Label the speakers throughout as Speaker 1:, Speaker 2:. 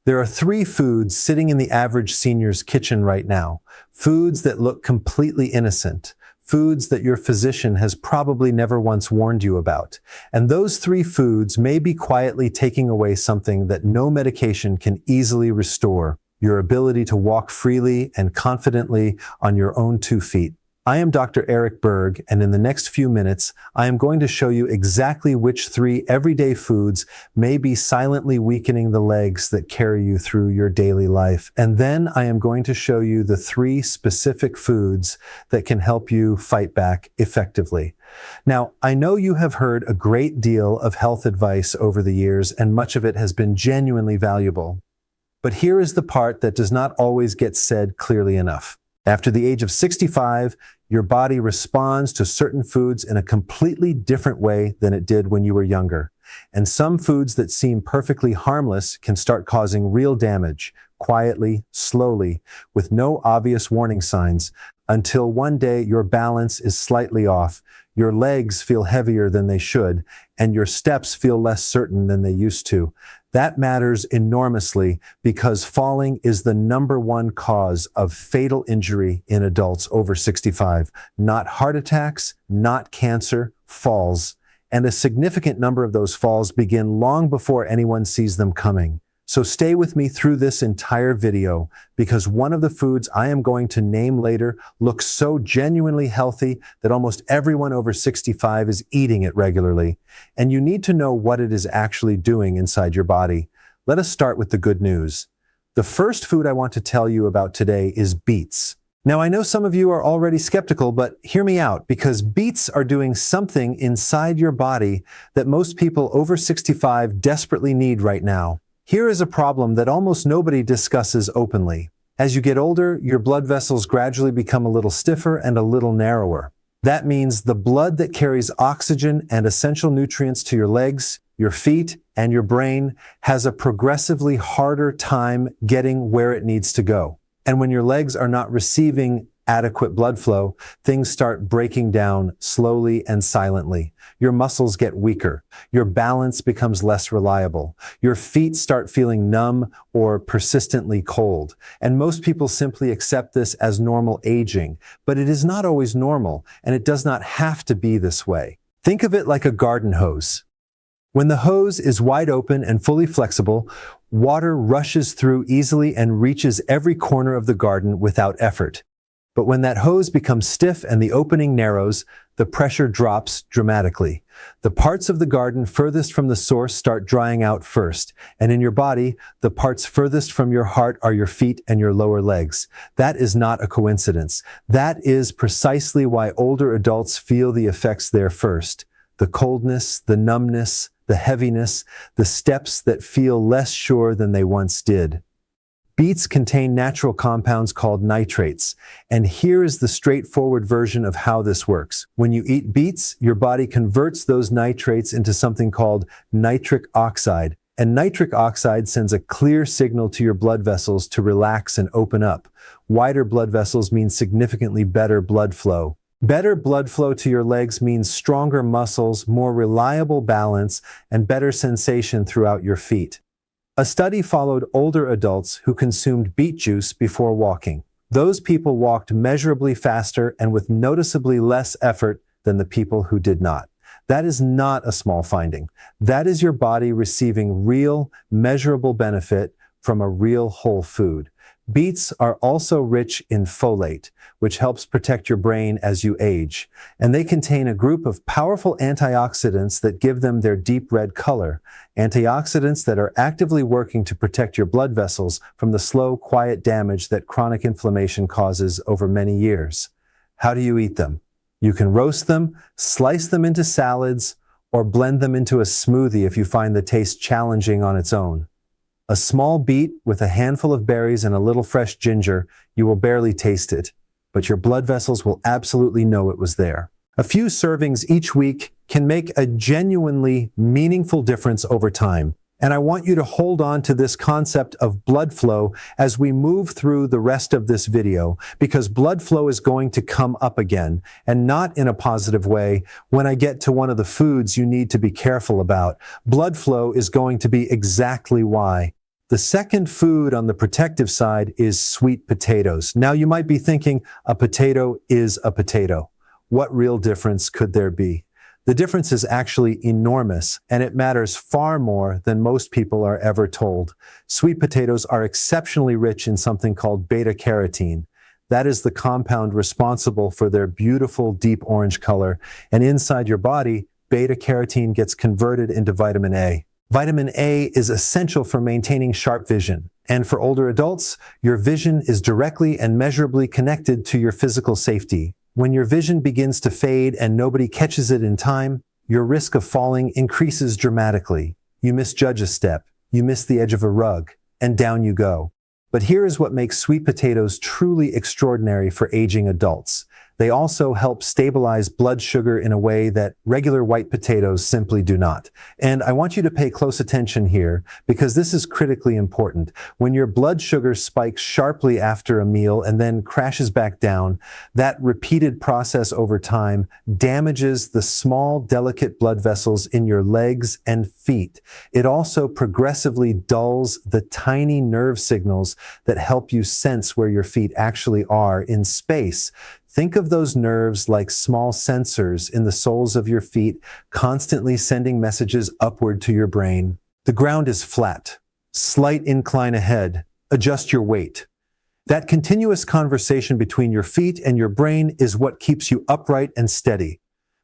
Speaker 1: There are three foods sitting in the average senior's kitchen right now. Foods that look completely innocent. Foods that your physician has probably never once warned you about. And those three foods may be quietly taking away something that no medication can easily restore: your ability to walk freely and confidently on your own 2 feet. I am Dr. Berg, and in the next few minutes, I am going to show you exactly which 3 everyday foods may be silently weakening the legs that carry you through your daily life. And then I am going to show you the 3 specific foods that can help you fight back effectively. Now, I know you have heard a great deal of health advice over the years, and much of it has been genuinely valuable. But here is the part that does not always get said clearly enough. After the age of 65, your body responds to certain foods in a completely different way than it did when you were younger. And some foods that seem perfectly harmless can start causing real damage, quietly, slowly, with no obvious warning signs, until one day your balance is slightly off, your legs feel heavier than they should, and your steps feel less certain than they used to. That matters enormously because falling is the #1 cause of fatal injury in adults over 65. Not heart attacks, not cancer, falls. And a significant number of those falls begin long before anyone sees them coming. So stay with me through this entire video, because one of the foods I am going to name later looks so genuinely healthy that almost everyone over 65 is eating it regularly. And you need to know what it is actually doing inside your body. Let us start with the good news. The first food I want to tell you about today is beets. Now, I know some of you are already skeptical, but hear me out, because beets are doing something inside your body that most people over 65 desperately need right now. Here is a problem that almost nobody discusses openly. As you get older, your blood vessels gradually become a little stiffer and a little narrower. That means the blood that carries oxygen and essential nutrients to your legs, your feet, and your brain has a progressively harder time getting where it needs to go. And when your legs are not receiving adequate blood flow, things start breaking down slowly and silently. Your muscles get weaker. Your balance becomes less reliable. Your feet start feeling numb or persistently cold. And most people simply accept this as normal aging, but it is not always normal, and it does not have to be this way. Think of it like a garden hose. When the hose is wide open and fully flexible, water rushes through easily and reaches every corner of the garden without effort. But when that hose becomes stiff and the opening narrows, the pressure drops dramatically. The parts of the garden furthest from the source start drying out first. And in your body, the parts furthest from your heart are your feet and your lower legs. That is not a coincidence. That is precisely why older adults feel the effects there first. The coldness, the numbness, the heaviness, the steps that feel less sure than they once did. Beets contain natural compounds called nitrates, and here is the straightforward version of how this works. When you eat beets, your body converts those nitrates into something called nitric oxide, and nitric oxide sends a clear signal to your blood vessels to relax and open up. Wider blood vessels mean significantly better blood flow. Better blood flow to your legs means stronger muscles, more reliable balance, and better sensation throughout your feet. A study followed older adults who consumed beet juice before walking. Those people walked measurably faster and with noticeably less effort than the people who did not. That is not a small finding. That is your body receiving real, measurable benefit from a real whole food. Beets are also rich in folate, which helps protect your brain as you age. And they contain a group of powerful antioxidants that give them their deep red color. Antioxidants that are actively working to protect your blood vessels from the slow, quiet damage that chronic inflammation causes over many years. How do you eat them? You can roast them, slice them into salads, or blend them into a smoothie if you find the taste challenging on its own. A small beet with a handful of berries and a little fresh ginger, you will barely taste it, but your blood vessels will absolutely know it was there. A few servings each week can make a genuinely meaningful difference over time. And I want you to hold on to this concept of blood flow as we move through the rest of this video, because blood flow is going to come up again, and not in a positive way. When I get to one of the foods you need to be careful about, blood flow is going to be exactly why. The second food on the protective side is sweet potatoes. Now you might be thinking, a potato is a potato. What real difference could there be? The difference is actually enormous, and it matters far more than most people are ever told. Sweet potatoes are exceptionally rich in something called beta-carotene. That is the compound responsible for their beautiful deep orange color, and inside your body, beta-carotene gets converted into vitamin A. Vitamin A is essential for maintaining sharp vision, and for older adults, your vision is directly and measurably connected to your physical safety. When your vision begins to fade and nobody catches it in time, your risk of falling increases dramatically. You misjudge a step, you miss the edge of a rug, and down you go. But here is what makes sweet potatoes truly extraordinary for aging adults. They also help stabilize blood sugar in a way that regular white potatoes simply do not. And I want you to pay close attention here because this is critically important. When your blood sugar spikes sharply after a meal and then crashes back down, that repeated process over time damages the small, delicate blood vessels in your legs and feet. It also progressively dulls the tiny nerve signals that help you sense where your feet actually are in space. Think of those nerves like small sensors in the soles of your feet, constantly sending messages upward to your brain. The ground is flat. Slight incline ahead. Adjust your weight. That continuous conversation between your feet and your brain is what keeps you upright and steady.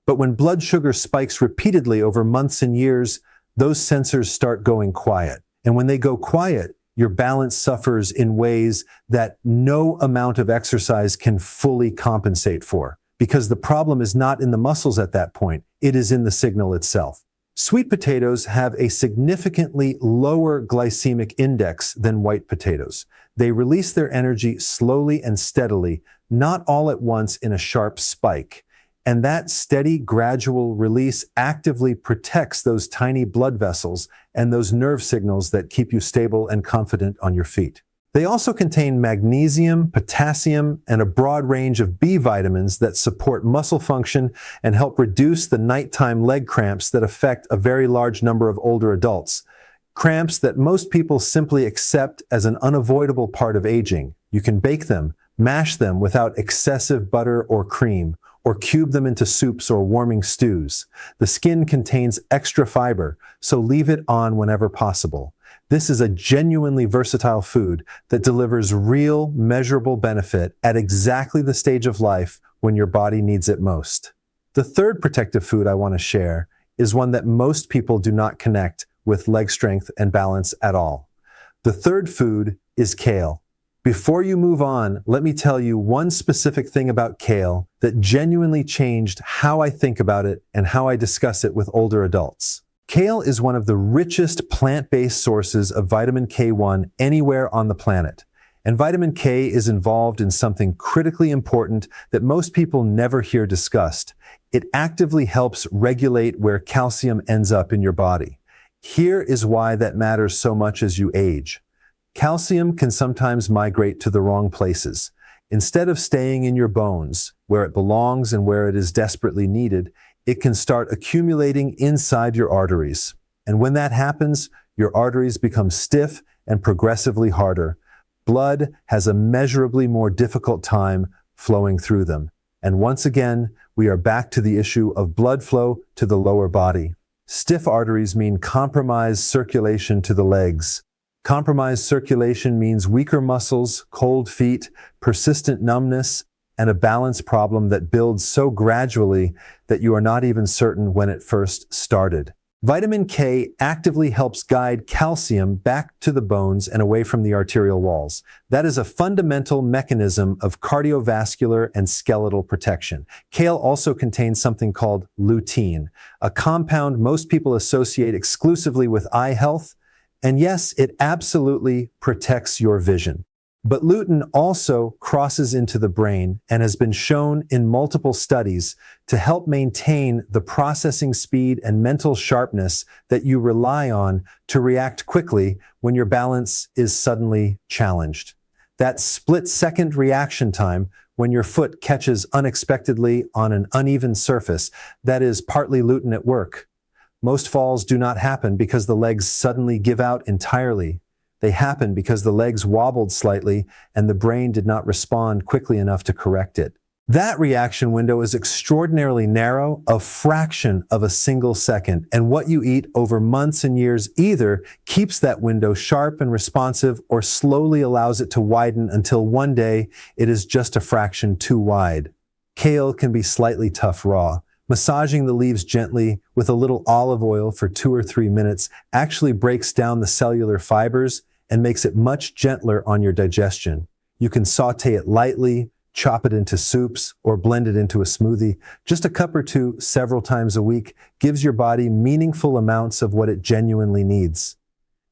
Speaker 1: But when blood sugar spikes repeatedly over months and years, those sensors start going quiet. And when they go quiet, your balance suffers in ways that no amount of exercise can fully compensate for, because the problem is not in the muscles at that point, it is in the signal itself. Sweet potatoes have a significantly lower glycemic index than white potatoes. They release their energy slowly and steadily, not all at once in a sharp spike. And that steady, gradual release actively protects those tiny blood vessels and those nerve signals that keep you stable and confident on your feet. They also contain magnesium, potassium, and a broad range of B vitamins that support muscle function and help reduce the nighttime leg cramps that affect a very large number of older adults. Cramps that most people simply accept as an unavoidable part of aging. You can bake them, mash them without excessive butter or cream, or cube them into soups or warming stews. The skin contains extra fiber, so leave it on whenever possible. This is a genuinely versatile food that delivers real, measurable benefit at exactly the stage of life when your body needs it most. The third protective food I want to share is one that most people do not connect with leg strength and balance at all. The third food is kale. Before you move on, let me tell you one specific thing about kale that genuinely changed how I think about it and how I discuss it with older adults. Kale is one of the richest plant-based sources of vitamin K1 anywhere on the planet. And vitamin K is involved in something critically important that most people never hear discussed. It actively helps regulate where calcium ends up in your body. Here is why that matters so much as you age. Calcium can sometimes migrate to the wrong places. Instead of staying in your bones, where it belongs and where it is desperately needed, it can start accumulating inside your arteries. And when that happens, your arteries become stiff and progressively harder. Blood has a measurably more difficult time flowing through them. And once again, we are back to the issue of blood flow to the lower body. Stiff arteries mean compromised circulation to the legs. Compromised circulation means weaker muscles, cold feet, persistent numbness, and a balance problem that builds so gradually that you are not even certain when it first started. Vitamin K actively helps guide calcium back to the bones and away from the arterial walls. That is a fundamental mechanism of cardiovascular and skeletal protection. Kale also contains something called lutein, a compound most people associate exclusively with eye health. And yes, it absolutely protects your vision. But lutein also crosses into the brain and has been shown in multiple studies to help maintain the processing speed and mental sharpness that you rely on to react quickly when your balance is suddenly challenged. That split-second reaction time when your foot catches unexpectedly on an uneven surface, that is partly lutein at work. Most falls do not happen because the legs suddenly give out entirely. They happen because the legs wobbled slightly and the brain did not respond quickly enough to correct it. That reaction window is extraordinarily narrow, a fraction of a single second, and what you eat over months and years either keeps that window sharp and responsive or slowly allows it to widen until one day it is just a fraction too wide. Kale can be slightly tough raw. Massaging the leaves gently with a little olive oil for 2 or 3 minutes actually breaks down the cellular fibers and makes it much gentler on your digestion. You can saute it lightly, chop it into soups, or blend it into a smoothie. Just a cup or two several times a week gives your body meaningful amounts of what it genuinely needs.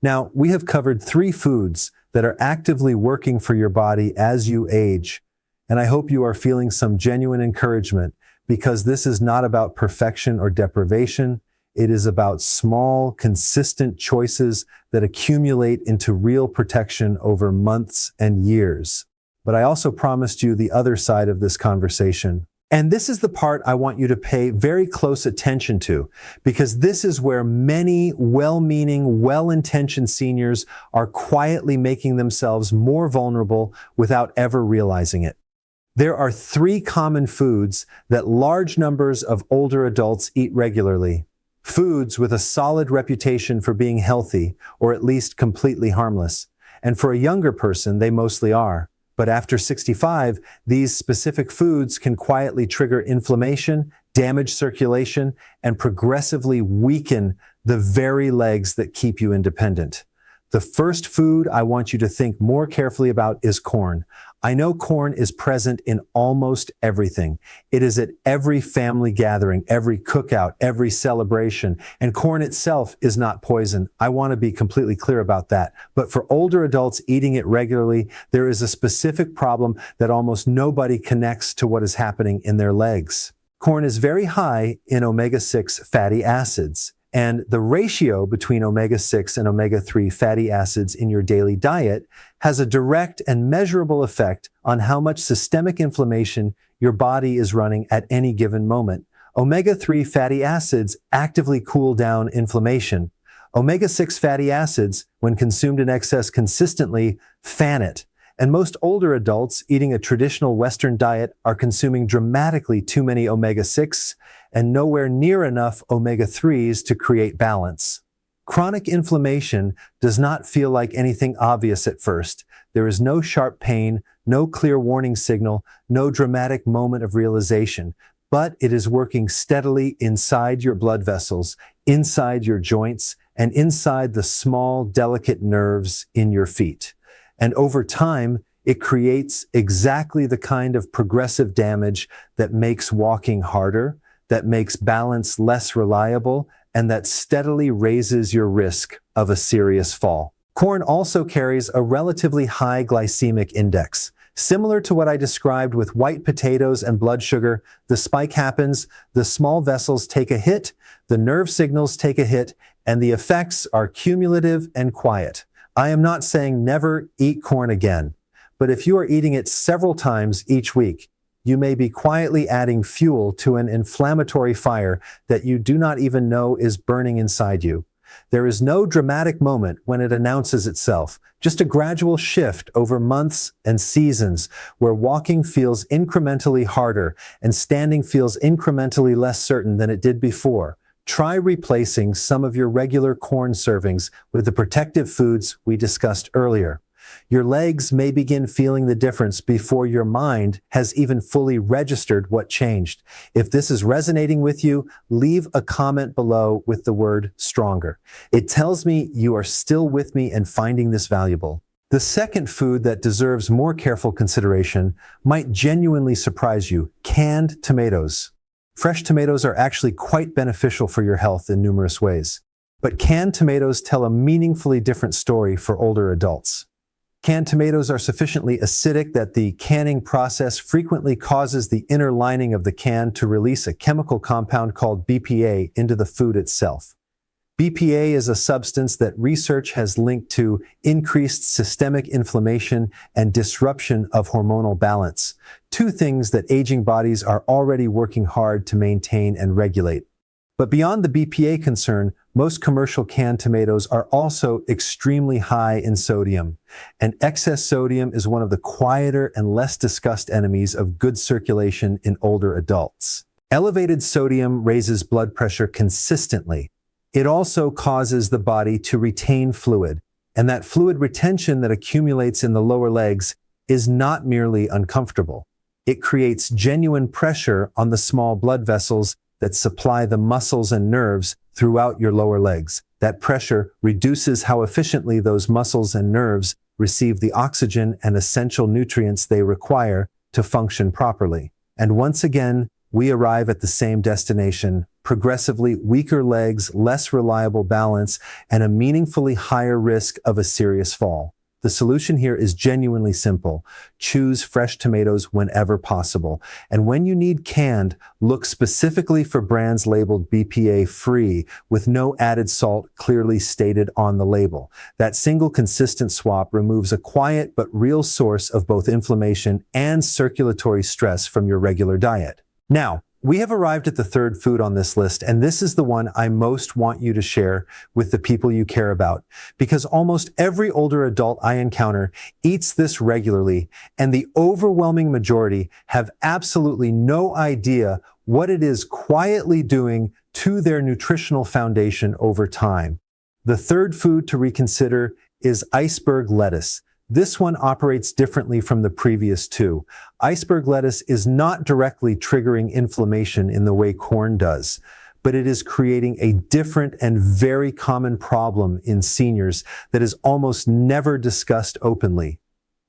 Speaker 1: Now, we have covered 3 foods that are actively working for your body as you age, and I hope you are feeling some genuine encouragement because this is not about perfection or deprivation. It is about small, consistent choices that accumulate into real protection over months and years. But I also promised you the other side of this conversation. And this is the part I want you to pay very close attention to, because this is where many well-meaning, well-intentioned seniors are quietly making themselves more vulnerable without ever realizing it. There are 3 common foods that large numbers of older adults eat regularly. Foods with a solid reputation for being healthy, or at least completely harmless. And for a younger person, they mostly are. But after 65, these specific foods can quietly trigger inflammation, damage circulation, and progressively weaken the very legs that keep you independent. The first food I want you to think more carefully about is corn. I know corn is present in almost everything. It is at every family gathering, every cookout, every celebration, and corn itself is not poison. I want to be completely clear about that. But for older adults eating it regularly, there is a specific problem that almost nobody connects to what is happening in their legs. Corn is very high in omega-6 fatty acids. And the ratio between omega-6 and omega-3 fatty acids in your daily diet has a direct and measurable effect on how much systemic inflammation your body is running at any given moment. Omega-3 fatty acids actively cool down inflammation. Omega-6 fatty acids, when consumed in excess consistently, fan it. And most older adults eating a traditional Western diet are consuming dramatically too many omega-6 and nowhere near enough omega-3s to create balance. Chronic inflammation does not feel like anything obvious at first. There is no sharp pain, no clear warning signal, no dramatic moment of realization, but it is working steadily inside your blood vessels, inside your joints, and inside the small, delicate nerves in your feet. And over time, it creates exactly the kind of progressive damage that makes walking harder, that makes balance less reliable, and that steadily raises your risk of a serious fall. Corn also carries a relatively high glycemic index. Similar to what I described with white potatoes and blood sugar, the spike happens, the small vessels take a hit, the nerve signals take a hit, and the effects are cumulative and quiet. I am not saying never eat corn again, but if you are eating it several times each week, you may be quietly adding fuel to an inflammatory fire that you do not even know is burning inside you. There is no dramatic moment when it announces itself, just a gradual shift over months and seasons where walking feels incrementally harder and standing feels incrementally less certain than it did before. Try replacing some of your regular corn servings with the protective foods we discussed earlier. Your legs may begin feeling the difference before your mind has even fully registered what changed. If this is resonating with you, leave a comment below with the word stronger. It tells me you are still with me and finding this valuable. The second food that deserves more careful consideration might genuinely surprise you: canned tomatoes. Fresh tomatoes are actually quite beneficial for your health in numerous ways. But canned tomatoes tell a meaningfully different story for older adults. Canned tomatoes are sufficiently acidic that the canning process frequently causes the inner lining of the can to release a chemical compound called BPA into the food itself. BPA is a substance that research has linked to increased systemic inflammation and disruption of hormonal balance, 2 things that aging bodies are already working hard to maintain and regulate. But beyond the BPA concern, Most commercial canned tomatoes are also extremely high in sodium, and excess sodium is one of the quieter and less discussed enemies of good circulation in older adults. Elevated sodium raises blood pressure consistently. It also causes the body to retain fluid, and that fluid retention that accumulates in the lower legs is not merely uncomfortable. It creates genuine pressure on the small blood vessels that supply the muscles and nerves throughout your lower legs. That pressure reduces how efficiently those muscles and nerves receive the oxygen and essential nutrients they require to function properly. And once again, we arrive at the same destination: progressively weaker legs, less reliable balance, and a meaningfully higher risk of a serious fall. The solution here is genuinely simple. Choose fresh tomatoes whenever possible. And when you need canned, look specifically for brands labeled BPA-free with no added salt clearly stated on the label. That single consistent swap removes a quiet but real source of both inflammation and circulatory stress from your regular diet. Now, we have arrived at the third food on this list, and this is the one I most want you to share with the people you care about, because almost every older adult I encounter eats this regularly, and the overwhelming majority have absolutely no idea what it is quietly doing to their nutritional foundation over time. The third food to reconsider is iceberg lettuce. This one operates differently from the previous two. Iceberg lettuce is not directly triggering inflammation in the way corn does, but it is creating a different and very common problem in seniors that is almost never discussed openly.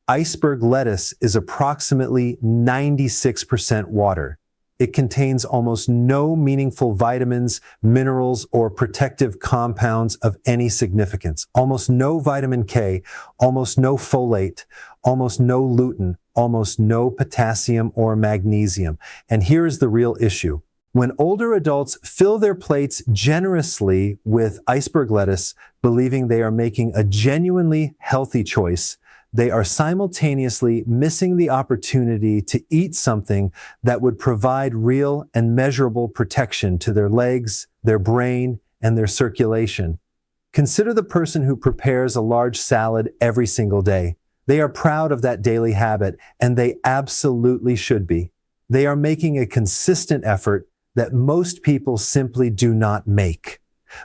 Speaker 1: Iceberg lettuce is approximately 96% water. It contains almost no meaningful vitamins, minerals, or protective compounds of any significance. Almost no vitamin K, almost no folate, almost no lutein, almost no potassium or magnesium. And here is the real issue. When older adults fill their plates generously with iceberg lettuce, believing they are making a genuinely healthy choice, they are simultaneously missing the opportunity to eat something that would provide real and measurable protection to their legs, their brain, and their circulation. Consider the person who prepares a large salad every single day. They are proud of that daily habit, and they absolutely should be. They are making a consistent effort that most people simply do not make.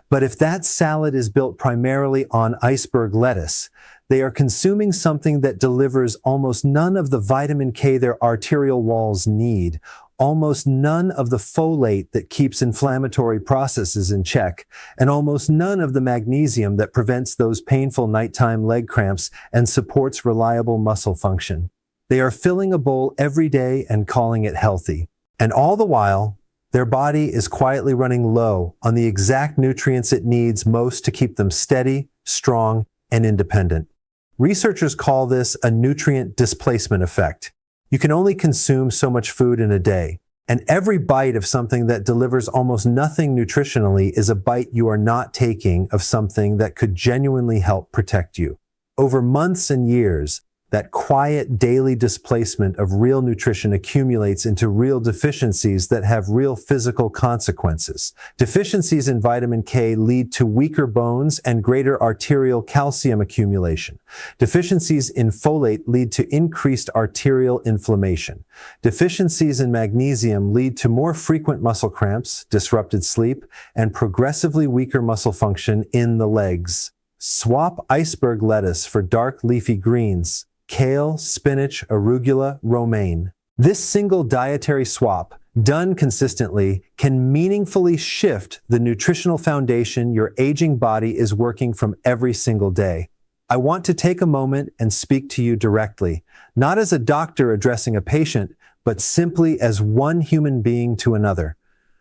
Speaker 1: But if that salad is built primarily on iceberg lettuce, they are consuming something that delivers almost none of the vitamin K their arterial walls need, almost none of the folate that keeps inflammatory processes in check, and almost none of the magnesium that prevents those painful nighttime leg cramps and supports reliable muscle function. They are filling a bowl every day and calling it healthy. And all the while, their body is quietly running low on the exact nutrients it needs most to keep them steady, strong, and independent. Researchers call this a nutrient displacement effect. You can only consume so much food in a day, and every bite of something that delivers almost nothing nutritionally is a bite you are not taking of something that could genuinely help protect you. Over months and years, that quiet daily displacement of real nutrition accumulates into real deficiencies that have real physical consequences. Deficiencies in vitamin K lead to weaker bones and greater arterial calcium accumulation. Deficiencies in folate lead to increased arterial inflammation. Deficiencies in magnesium lead to more frequent muscle cramps, disrupted sleep, and progressively weaker muscle function in the legs. Swap iceberg lettuce for dark leafy greens: kale, spinach, arugula, romaine. This single dietary swap, done consistently, can meaningfully shift the nutritional foundation your aging body is working from every single day. I want to take a moment and speak to you directly, not as a doctor addressing a patient, but simply as one human being to another.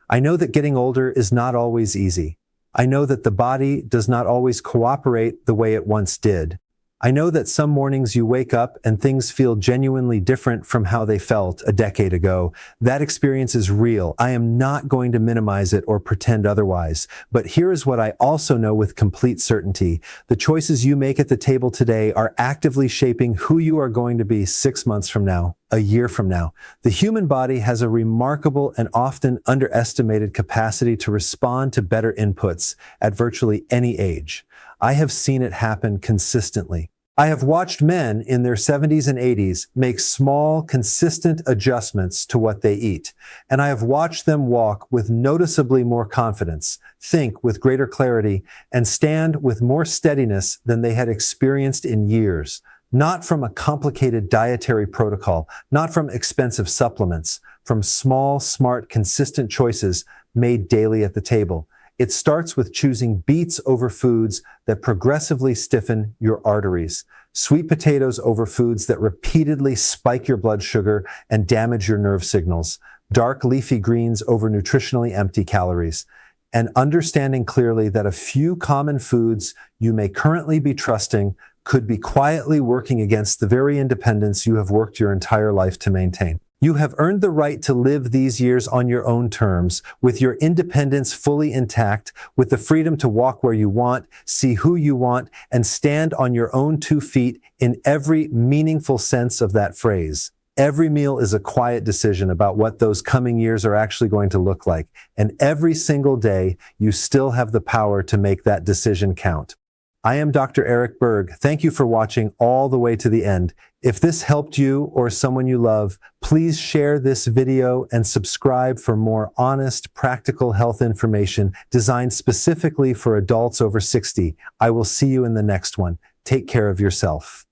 Speaker 1: I know that getting older is not always easy. I know that the body does not always cooperate the way it once did. I know that some mornings you wake up and things feel genuinely different from how they felt a decade ago. That experience is real. I am not going to minimize it or pretend otherwise. But here is what I also know with complete certainty. The choices you make at the table today are actively shaping who you are going to be 6 months from now, a year from now. The human body has a remarkable and often underestimated capacity to respond to better inputs at virtually any age. I have seen it happen consistently. I have watched men in their 70s and 80s make small, consistent adjustments to what they eat, and I have watched them walk with noticeably more confidence, think with greater clarity, and stand with more steadiness than they had experienced in years. Not from a complicated dietary protocol, not from expensive supplements, from small, smart, consistent choices made daily at the table. It starts with choosing beets over foods that progressively stiffen your arteries, sweet potatoes over foods that repeatedly spike your blood sugar and damage your nerve signals, dark leafy greens over nutritionally empty calories, and understanding clearly that a few common foods you may currently be trusting could be quietly working against the very independence you have worked your entire life to maintain. You have earned the right to live these years on your own terms, with your independence fully intact, with the freedom to walk where you want, see who you want, and stand on your own 2 feet in every meaningful sense of that phrase. Every meal is a quiet decision about what those coming years are actually going to look like, and every single day, you still have the power to make that decision count. I am Dr. Eric Berg. Thank you for watching all the way to the end. If this helped you or someone you love, please share this video and subscribe for more honest, practical health information designed specifically for adults over 60. I will see you in the next one. Take care of yourself.